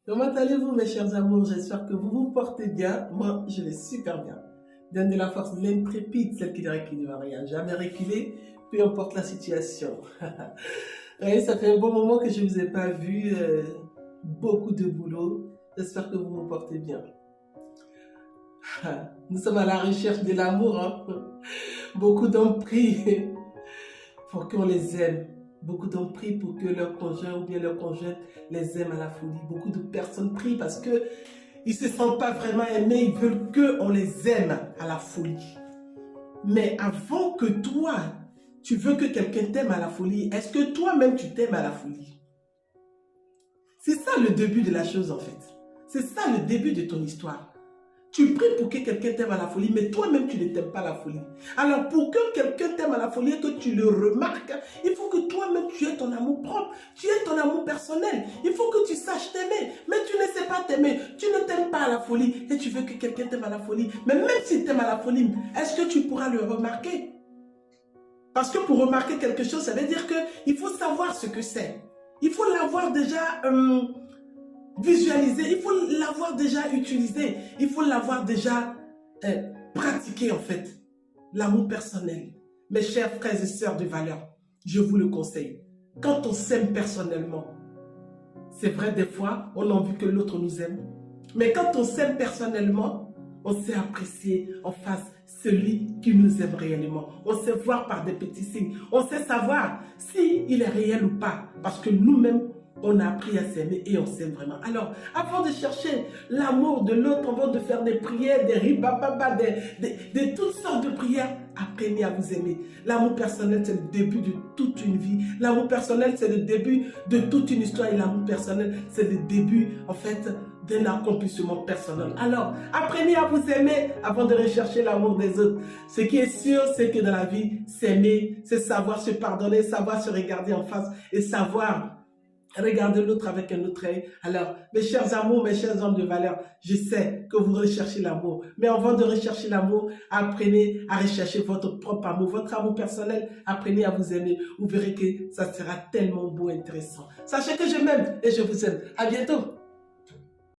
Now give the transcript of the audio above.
Comment allez-vous, mes chers amours? J'espère que vous vous portez bien. Moi, je vais super bien. Donne de la force, l'intrépide, celle qui ne recule, ne va rien, jamais reculer, peu importe la situation. Oui, ça fait un bon moment que je ne vous ai pas vu. Beaucoup de boulot. J'espère que vous vous portez bien. Nous sommes à la recherche de l'amour. Hein? Beaucoup d'hommes prient pour qu'on les aime. Beaucoup d'hommes prient pour que leur conjoint ou bien leur conjointe les aime à la folie. Beaucoup de personnes prient parce qu'ils ne se sentent pas vraiment aimés. Ils veulent qu'on les aime à la folie. Mais avant que toi, tu veux que quelqu'un t'aime à la folie, est-ce que toi-même tu t'aimes à la folie? C'est ça le début de la chose en fait. C'est ça le début de ton histoire. Tu pries pour que quelqu'un t'aime à la folie, mais toi-même, tu ne t'aimes pas à la folie. Alors, pour que quelqu'un t'aime à la folie et que tu le remarques, il faut que toi-même, tu aies ton amour propre, tu aies ton amour personnel. Il faut que tu saches t'aimer, mais tu ne sais pas t'aimer. Tu ne t'aimes pas à la folie et tu veux que quelqu'un t'aime à la folie. Mais même s'il t'aime à la folie, est-ce que tu pourras le remarquer? Parce que pour remarquer quelque chose, ça veut dire qu'il faut savoir ce que c'est. Il faut l'avoir déjà... visualiser, il faut l'avoir déjà utilisé, il faut l'avoir déjà pratiqué en fait. L'amour personnel. Mes chers frères et sœurs de valeur, je vous le conseille. Quand on s'aime personnellement, c'est vrai des fois, on a envie que l'autre nous aime. Mais quand on s'aime personnellement, on sait apprécier en face celui qui nous aime réellement. On sait voir par des petits signes. On sait savoir s'il est réel ou pas. Parce que nous-mêmes, on a appris à s'aimer et on s'aime vraiment. Alors, avant de chercher l'amour de l'autre, avant de faire des prières, des ribababa, de toutes sortes de prières, apprenez à vous aimer. L'amour personnel, c'est le début de toute une vie. L'amour personnel, c'est le début de toute une histoire. Et l'amour personnel, c'est le début, en fait, d'un accomplissement personnel. Alors, apprenez à vous aimer avant de rechercher l'amour des autres. Ce qui est sûr, c'est que dans la vie, s'aimer, c'est savoir se pardonner, savoir se regarder en face et savoir regarder l'autre avec un autre œil. Alors, mes chers amours, mes chers hommes de valeur, je sais que vous recherchez l'amour. Mais avant de rechercher l'amour, apprenez à rechercher votre propre amour, votre amour personnel. Apprenez à vous aimer. Vous verrez que ça sera tellement beau et intéressant. Sachez que je m'aime et je vous aime. À bientôt.